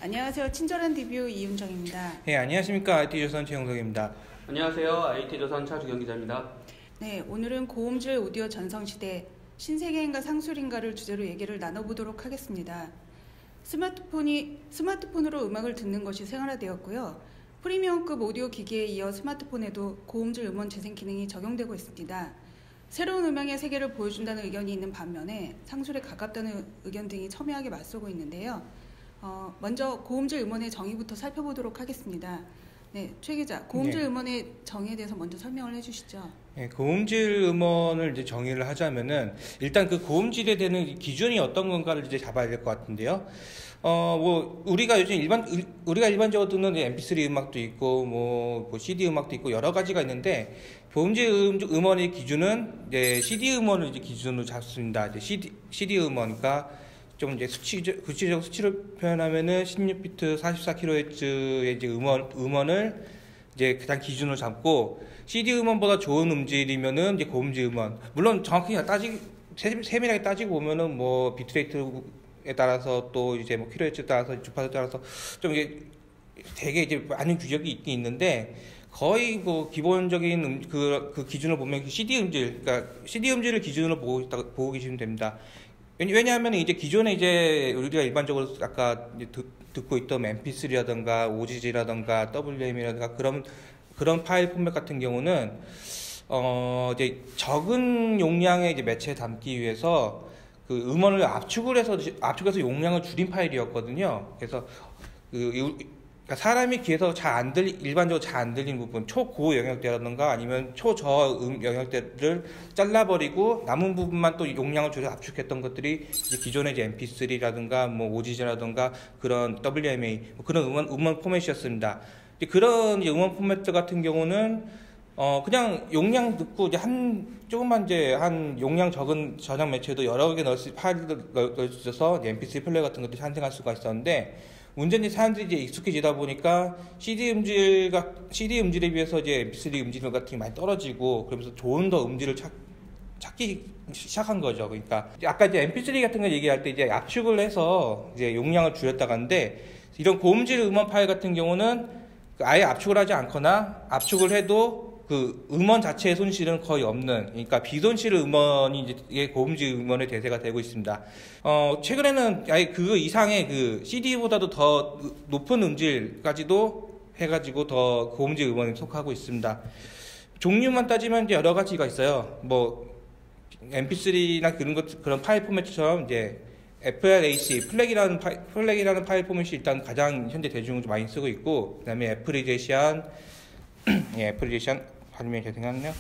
안녕하세요. 친절한 리뷰 이윤정입니다. 네, 안녕하십니까. IT조선 최영석입니다. 안녕하세요. IT조선 차주경 기자입니다. 네, 오늘은 고음질 오디오 전성시대 신세계인가 상술인가를 주제로 얘기를 나눠보도록 하겠습니다. 스마트폰으로 음악을 듣는 것이 생활화되었고요. 프리미엄급 오디오 기기에 이어 스마트폰에도 고음질 음원 재생 기능이 적용되고 있습니다. 새로운 음향의 세계를 보여준다는 의견이 있는 반면에 상술에 가깝다는 의견 등이 첨예하게 맞서고 있는데요. 먼저 고음질 음원의 정의부터 살펴보도록 하겠습니다. 네, 최 기자, 고음질 음원의 정의에 대해서 먼저 설명을 해주시죠. 네, 고음질 음원을 이제 정의를 하자면은 일단 그 고음질에 대한 기준이 어떤 건가를 이제 잡아야 될 것 같은데요. 우리가 요즘 우리가 일반적으로 듣는 MP3 음악도 있고, 뭐 CD 음악도 있고 여러 가지가 있는데, 고음질 음원의 기준은 이제 CD 음원을 이제 기준으로 잡습니다. 이제 CD 음원과 좀 이제 구체적 수치를 표현하면은 16비트 44kHz의 이제 음원을 이제 가장 기준으로 잡고, CD 음원보다 좋은 음질이면은 이제 고음질 음원. 물론 정확히 세밀하게 따지고 보면은 뭐 비트레이트에 따라서 또 이제 뭐 킬로헤르츠에 따라서 주파수에 따라서 좀 이게 되게 이제 많은 규격이 있긴 있는데, 거의 뭐 기본적인 그 기준을 보면 CD 음질, 그러니까 CD 음질을 기준으로 보고 계시면 됩니다. 왜냐하면 이제 기존에 이제 우리가 일반적으로 아까 이제 듣고 있던 MP3라든가 OGG라든가 WM이라든가 그런 파일 포맷 같은 경우는 이제 적은 용량의 이제 매체에 담기 위해서 그 음원을 압축해서 용량을 줄인 파일이었거든요. 그래서 그러니까 사람이 귀에서 일반적으로 잘 안 들리는 부분, 초고 영역대라든가 아니면 초저 영역대를 잘라버리고 남은 부분만 또 용량을 줄여 압축했던 것들이 이제 기존의 이제 MP3라든가 뭐 OGG라든가 그런 WMA 그런 음원 포맷이었습니다. 이제 그런 이제 음원 포맷 같은 경우는 그냥 용량 듣고 이제 조금만 이제 한 용량 적은 저장 매체도 여러 개 파일을 넣을 수 있어서 MP3 플레이어 같은 것들이 탄생할 수가 있었는데, 문제는 사람들이 이제 익숙해지다 보니까 CD 음질에 비해서 이제 MP3 음질 같은 게 많이 떨어지고, 그러면서 좋은 더 음질을 찾기 시작한 거죠. 그러니까 아까 이제 MP3 같은 거 얘기할 때 이제 압축을 해서 이제 용량을 줄였다고 하는데, 이런 고음질 음원 파일 같은 경우는 아예 압축을 하지 않거나 압축을 해도 그 음원 자체의 손실은 거의 없는, 그러니까 비손실 음원이 이제 고음질 음원의 대세가 되고 있습니다. 최근에는 아예 그 이상의 그 CD보다도 더 높은 음질까지도 해가지고 더 고음질 음원에 속하고 있습니다. 종류만 따지면 이제 여러 가지가 있어요. 뭐 MP3나 그런 파일 포맷처럼 이제 FLAC, 플렉이라는 파일 포맷이 일단 가장 현재 대중적으로 많이 쓰고 있고, 그 다음에 애플리제이션, 발음이 잘 생각나네요.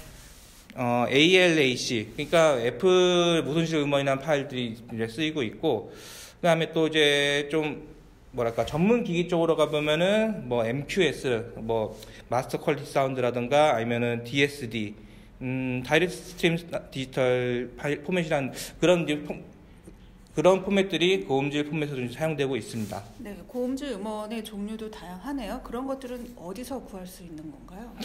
ALAC, 그러니까 애플 무손실 음원이라는 파일들이 이제 쓰이고 있고, 그 다음에 또 이제 좀 뭐랄까 전문 기기 쪽으로 가보면은 뭐 MQS, 뭐 마스터 퀄리티 사운드라든가 아니면은 DSD, 다이렉트 스트림 디지털 파일 포맷이라는 그런 포맷들이 고음질 포맷으로 사용되고 있습니다. 네, 고음질 음원의 종류도 다양하네요. 그런 것들은 어디서 구할 수 있는 건가요?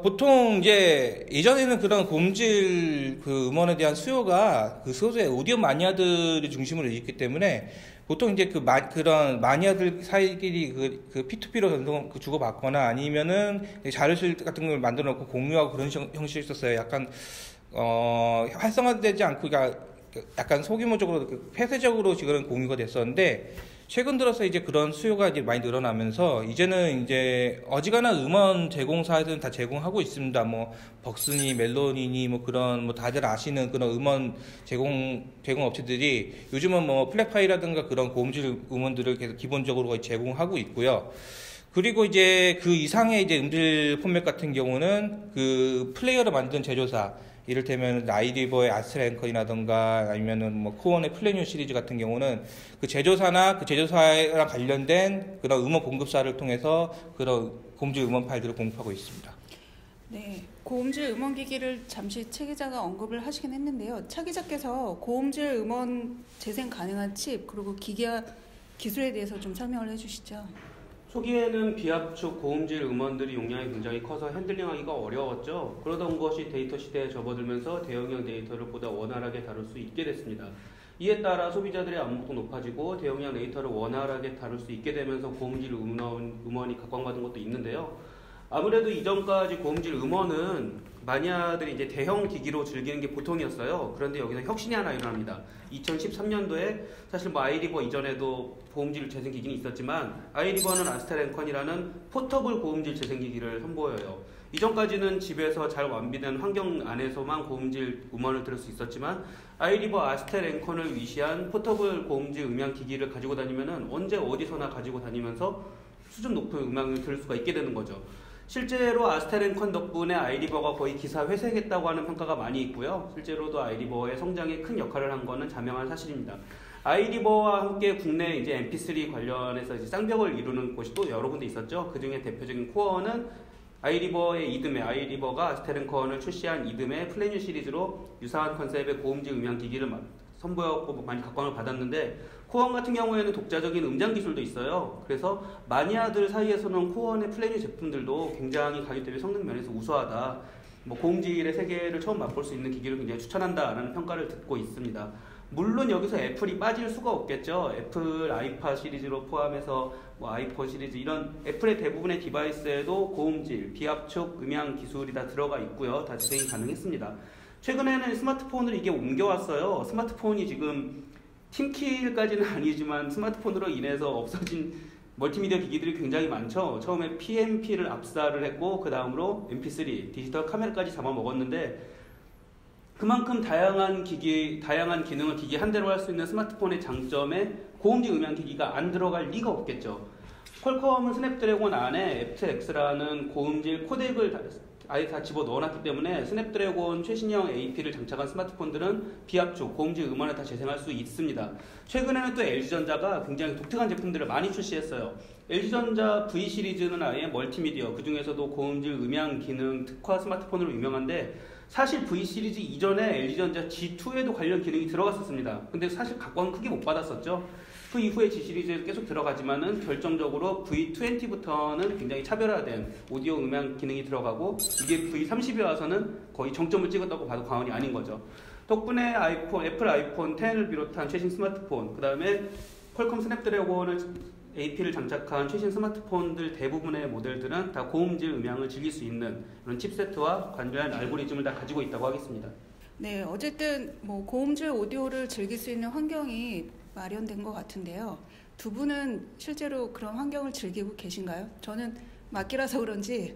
보통 이제 예전에는 그런 고음질 그 음원에 대한 수요가 그 소수의 오디오 마니아들이 중심으로 있기 때문에 보통 이제 그런 마니아들 사이끼리 그 P2P로 주고받거나 아니면은 자료실 같은 걸 만들어 놓고 공유하고 그런 형식이 있었어요. 약간 활성화되지 않고, 그러니까 약간 소규모적으로 폐쇄적으로 지금 공유가 됐었는데, 최근 들어서 이제 그런 수요가 이제 많이 늘어나면서 이제는 이제 어지간한 음원 제공사에서는 다 제공하고 있습니다. 뭐 벅스니, 멜로니니 뭐 그런 뭐 다들 아시는 그런 음원 제공 업체들이 요즘은 뭐 플랫파이라든가 그런 고음질 음원들을 계속 기본적으로 거의 제공하고 있고요. 그리고 이제 그 이상의 이제 음질 포맷 같은 경우는 그 플레이어를 만든 제조사, 이를테면 아이리버의 아스트라앵컨이라던가 아니면은 뭐 코온의 플래뉴 시리즈 같은 경우는 그 제조사나 그 제조사랑 관련된 그런 음원 공급사를 통해서 그런 고음질 음원 파일들을 공급하고 있습니다. 네, 고음질 음원 기기를 잠시 최 기자가 언급을 하시긴 했는데요. 차 기자께서 고음질 음원 재생 가능한 칩 그리고 기기와 기술에 대해서 좀 설명을 해주시죠. 초기에는 비압축 고음질 음원들이 용량이 굉장히 커서 핸들링하기가 어려웠죠. 그러던 것이 데이터 시대에 접어들면서 대용량 데이터를 보다 원활하게 다룰 수 있게 됐습니다. 이에 따라 소비자들의 안목도 높아지고 대용량 데이터를 원활하게 다룰 수 있게 되면서 고음질 음원이 각광받은 것도 있는데요. 아무래도 이전까지 고음질 음원은 마니아들이 이제 대형 기기로 즐기는 게 보통이었어요. 그런데 여기서 혁신이 하나 일어납니다. 2013년도에 사실 뭐 아이리버 이전에도 고음질 재생기기는 있었지만 아이리버는 아스텔앤컨이라는 포터블 고음질 재생기기를 선보여요. 이전까지는 집에서 잘 완비된 환경 안에서만 고음질 음원을 들을 수 있었지만 아이리버 아스텔앤컨을 위시한 포터블 고음질 음향기기를 가지고 다니면은 언제 어디서나 가지고 다니면서 수준 높은 음악을 들을 수가 있게 되는 거죠. 실제로 아스텔앤컨 덕분에 아이리버가 거의 기사 회생했다고 하는 평가가 많이 있고요. 실제로도 아이리버의 성장에 큰 역할을 한 것은 자명한 사실입니다. 아이리버와 함께 국내 이제 MP3 관련해서 이제 쌍벽을 이루는 곳이 또 여러 군데 있었죠. 그 중에 대표적인 코어는 아이리버의 이듬해, 아이리버가 아스텔앤컨을 출시한 이듬해 플래뉴 시리즈로 유사한 컨셉의 고음질 음향기기를 선보였고 많이 각광을 받았는데, 코원 같은 경우에는 독자적인 음장 기술도 있어요. 그래서 마니아들 사이에서는 코원의 플래뉴 제품들도 굉장히 가격 대비 성능 면에서 우수하다, 고음질의 세계를 처음 맛볼 수 있는 기기를 굉장히 추천한다라는 평가를 듣고 있습니다. 물론 여기서 애플이 빠질 수가 없겠죠. 애플 아이팟 시리즈로 포함해서 아이폰 시리즈, 이런 애플의 대부분의 디바이스에도 고음질, 비압축, 음향 기술이 다 들어가 있고요. 다 재생이 가능했습니다. 최근에는 스마트폰으로 이게 옮겨왔어요. 스마트폰이 지금 팀킬까지는 아니지만 스마트폰으로 인해서 없어진 멀티미디어 기기들이 굉장히 많죠. 처음에 PMP를 압사를 했고 그 다음으로 MP3, 디지털 카메라까지 잡아먹었는데, 그만큼 다양한 기능을 기기 한 대로 할 수 있는 스마트폰의 장점에 고음질 음향 기기가 안 들어갈 리가 없겠죠. 퀄컴은 스냅드래곤 안에 애프터X라는 고음질 코덱을 아예 다 집어넣어놨기 때문에 스냅드래곤 최신형 AP를 장착한 스마트폰들은 비압축, 고음질 음원을 다 재생할 수 있습니다. 최근에는 또 LG전자가 굉장히 독특한 제품들을 많이 출시했어요. LG전자 V 시리즈는 아예 멀티미디어, 그 중에서도 고음질 음향 기능 특화 스마트폰으로 유명한데, 사실 V 시리즈 이전에 LG전자 G2에도 관련 기능이 들어갔었습니다. 근데 사실 각광은 크게 못 받았었죠. 그 이후에 G 시리즈에 계속 들어가지만은 결정적으로 V20부터는 굉장히 차별화된 오디오 음향 기능이 들어가고, 이게 V30에 와서는 거의 정점을 찍었다고 봐도 과언이 아닌 거죠. 덕분에 애플 아이폰 10을 비롯한 최신 스마트폰, 그 다음에 퀄컴 스냅드래곤을 AP를 장착한 최신 스마트폰들 대부분의 모델들은 다 고음질 음향을 즐길 수 있는 이런 칩세트와 관련한 알고리즘을 다 가지고 있다고 하겠습니다. 네, 어쨌든 고음질 오디오를 즐길 수 있는 환경이 마련된 것 같은데요. 두 분은 실제로 그런 환경을 즐기고 계신가요? 저는 막기라서 그런지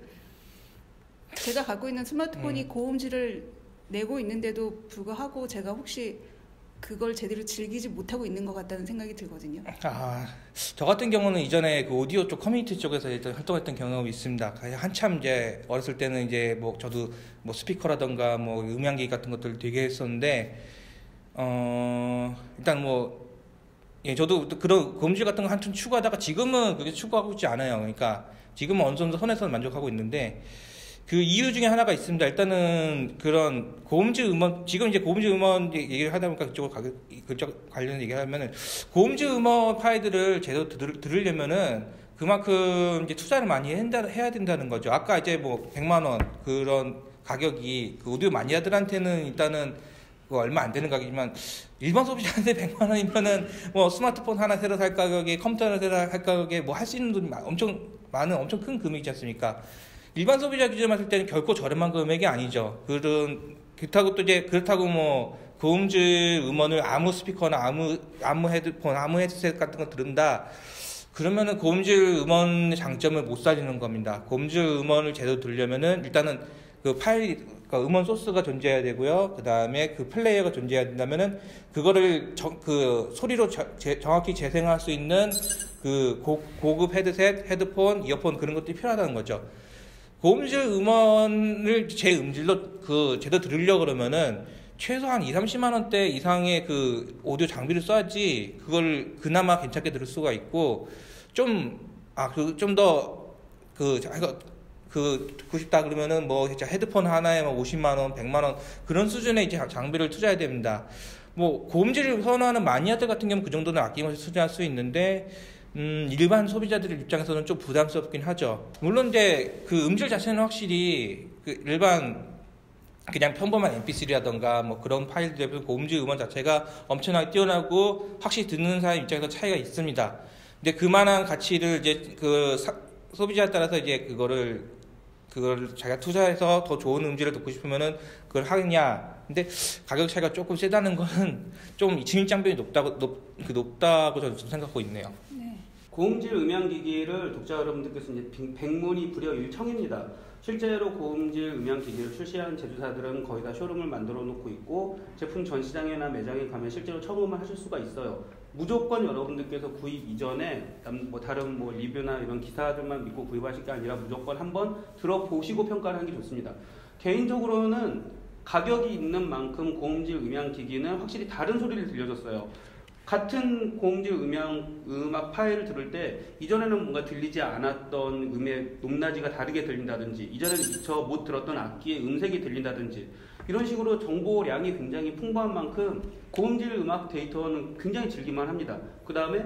제가 갖고 있는 스마트폰이 고음질을 내고 있는데도 불구하고 제가 혹시 그걸 제대로 즐기지 못하고 있는 것 같다는 생각이 들거든요. 저 같은 경우는 이전에 그 오디오 쪽 커뮤니티 쪽에서 일단 활동했던 경험이 있습니다. 한참 이제 어렸을 때는 이제 저도 스피커라던가 음향기 같은 것들 되게 했었는데, 일단 저도 그런 고음질 같은 거 한참 추구하다가 지금은 그게 추구하고 있지 않아요. 그러니까 지금은 어느 정도 선에서 만족하고 있는데, 그 이유 중에 하나가 있습니다. 일단은 그런 고음질 음원, 지금 이제 고음질 음원 얘기를 하다 보니까 그쪽 관련 얘기를 하면은, 고음질 음원 파일들을 제대로 들으려면은 그만큼 이제 투자를 많이 해야 된다는 거죠. 아까 이제 100만 원 그런 가격이 그 오디오 마니아들한테는 일단은 얼마 안 되는 가격이지만, 일반 소비자한테 100만 원이면은 스마트폰 하나 새로 살 가격에, 컴퓨터 하나 새로 살 가격에 할 수 있는 돈이 엄청 큰 금액이지 않습니까? 일반 소비자 기준으로 봤을 때는 결코 저렴한 금액이 아니죠. 그렇다고 고음질 음원을 아무 스피커나 아무 헤드폰, 아무 헤드셋 같은 거 들은다, 그러면은 고음질 음원의 장점을 못 살리는 겁니다. 고음질 음원을 제대로 들으려면은 일단은 그 파일, 그러니까 음원 소스가 존재해야 되고요. 그 다음에 그 플레이어가 존재해야 된다면은 그거를 그 소리로 정확히 재생할 수 있는 그 고급 헤드셋, 헤드폰, 이어폰, 그런 것들이 필요하다는 거죠. 고음질 음원을 제 음질로 제대로 들으려고 그러면은 최소한 2-30만 원대 이상의 그 오디오 장비를 써야지 그걸 그나마 괜찮게 들을 수가 있고, 좀 더 듣고 싶다 그러면은 진짜 헤드폰 하나에 50만 원, 100만 원 그런 수준의 이제 장비를 투자해야 됩니다. 고음질을 선호하는 마니아들 같은 경우는 그 정도는 아낌없이 투자할 수 있는데, 일반 소비자들 입장에서는 좀 부담스럽긴 하죠. 물론 이제 그 음질 자체는 확실히 그 일반 그냥 평범한 MP3라던가 뭐 그런 파일들에 비해서 고음질 음원 자체가 엄청나게 뛰어나고 확실히 듣는 사람 입장에서 차이가 있습니다. 근데 그만한 가치를 이제 소비자에 따라서 이제 그걸 자기가 투자해서 더 좋은 음질을 듣고 싶으면은 그걸 하느냐. 근데 가격 차이가 조금 세다는 거는 좀 진입장벽이 높다고 저는 생각하고 있네요. 네. 고음질 음향기기를 독자 여러분들께서 이제 백문이 불여일청입니다. 실제로 고음질 음향기기를 출시한 제조사들은 거의 다 쇼룸을 만들어 놓고 있고 제품 전시장이나 매장에 가면 실제로 청음을 하실 수가 있어요. 무조건 여러분들께서 구입 이전에 다른 리뷰나 이런 기사들만 믿고 구입하실 게 아니라 무조건 한번 들어보시고 평가를 하는 게 좋습니다. 개인적으로는 가격이 있는 만큼 고음질 음향기기는 확실히 다른 소리를 들려줬어요. 같은 고음질 음악 파일을 들을 때 이전에는 뭔가 들리지 않았던 음의 높낮이가 다르게 들린다든지 이전에는 미처 못 들었던 악기의 음색이 들린다든지 이런 식으로 정보량이 굉장히 풍부한 만큼 고음질 음악 데이터는 굉장히 즐기만 합니다. 그 다음에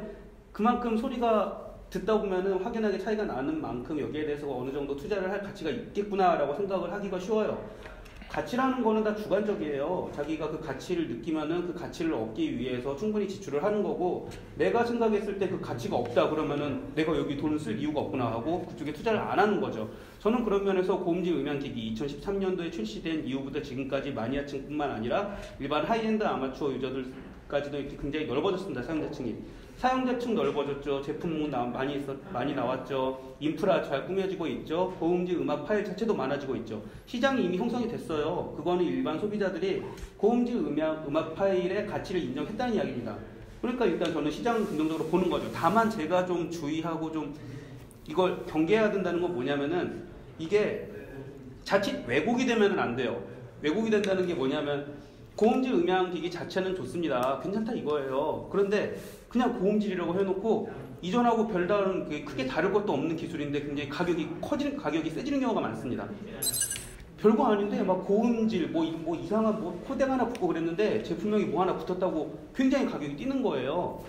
그만큼 소리가 듣다 보면은 확연하게 차이가 나는 만큼 여기에 대해서 어느 정도 투자를 할 가치가 있겠구나라고 생각을 하기가 쉬워요. 가치라는 거는 다 주관적이에요. 자기가 그 가치를 느끼면은 그 가치를 얻기 위해서 충분히 지출을 하는 거고 내가 생각했을 때 그 가치가 없다 그러면은 내가 여기 돈을 쓸 이유가 없구나 하고 그쪽에 투자를 안 하는 거죠. 저는 그런 면에서 고음질 음향기기 2013년도에 출시된 이후부터 지금까지 마니아층뿐만 아니라 일반 하이엔드 아마추어 유저들까지도 이렇게 굉장히 넓어졌습니다. 사용자층이. 사용자층 넓어졌죠. 제품 많이 나왔죠. 인프라 잘 꾸며지고 있죠. 고음질 음악 파일 자체도 많아지고 있죠. 시장이 이미 형성이 됐어요. 그거는 일반 소비자들이 고음질 음악 파일의 가치를 인정했다는 이야기입니다. 그러니까 일단 저는 시장 긍정적으로 보는 거죠. 다만 제가 좀 주의하고 좀 이걸 경계해야 된다는 건 뭐냐면은 이게 자칫 왜곡이 되면은 안 돼요. 왜곡이 된다는 게 뭐냐면 고음질 음향기기 자체는 좋습니다. 괜찮다 이거예요. 그런데 그냥 고음질이라고 해놓고 이전하고 별다른 크게 다를 것도 없는 기술인데 굉장히 가격이 세지는 경우가 많습니다. 별거 아닌데 막 고음질 뭐 이상한 코덱 하나 붙고 그랬는데 제품명이 뭐 하나 붙었다고 굉장히 가격이 뛰는 거예요.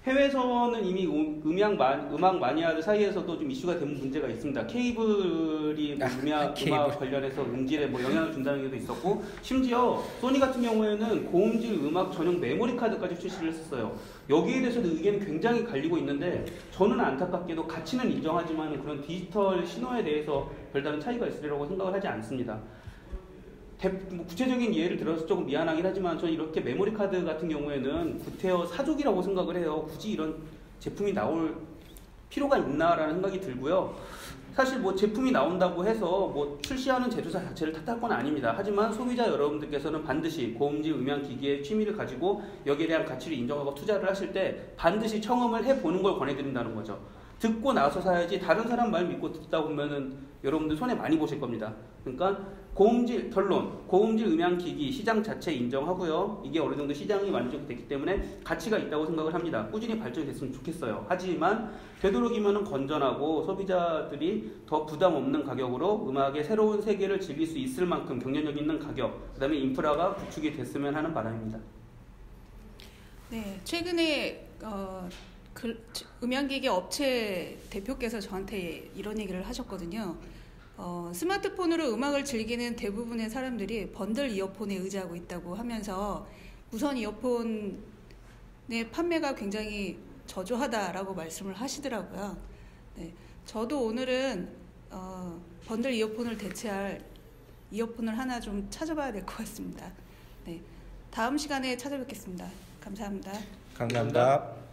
해외에서는 이미 음악 마니아들 사이에서도 좀 이슈가 된 문제가 있습니다. 케이블이 음악 관련해서 음질에 영향을 준다는 게도 있었고 심지어 소니 같은 경우에는 고음질 음악 전용 메모리 카드까지 출시를 했었어요. 여기에 대해서도 의견이 굉장히 갈리고 있는데 저는 안타깝게도 가치는 인정하지만 그런 디지털 신호에 대해서 별다른 차이가 있으리라고 생각을 하지 않습니다. 구체적인 예를 들어서 조금 미안하긴 하지만 저는 이렇게 메모리 카드 같은 경우에는 구테어 사족이라고 생각을 해요. 굳이 이런 제품이 나올 필요가 있나라는 생각이 들고요. 사실 제품이 나온다고 해서 출시하는 제조사 자체를 탓할 건 아닙니다. 하지만 소비자 여러분들께서는 반드시 고음질 음향기기의 취미를 가지고 여기에 대한 가치를 인정하고 투자를 하실 때 반드시 청음을 해보는 걸 권해드린다는 거죠. 듣고 나서 사야지 다른 사람 말 믿고 듣다 보면은 여러분들 손해 많이 보실 겁니다. 그러니까 고음질 음향기기 시장 자체 인정하고요. 이게 어느 정도 시장이 완전히 됐기 때문에 가치가 있다고 생각을 합니다. 꾸준히 발전이 됐으면 좋겠어요. 하지만 되도록이면 건전하고 소비자들이 더 부담 없는 가격으로 음악의 새로운 세계를 즐길 수 있을 만큼 경쟁력 있는 가격, 그 다음에 인프라가 구축이 됐으면 하는 바람입니다. 네, 최근에 음향기기 업체 대표께서 저한테 이런 얘기를 하셨거든요. 스마트폰으로 음악을 즐기는 대부분의 사람들이 번들 이어폰에 의지하고 있다고 하면서 무선 이어폰의 판매가 굉장히 저조하다라고 말씀을 하시더라고요. 네, 저도 오늘은 번들 이어폰을 대체할 이어폰을 하나 좀 찾아봐야 될 것 같습니다. 네, 다음 시간에 찾아뵙겠습니다. 감사합니다. 감사합니다.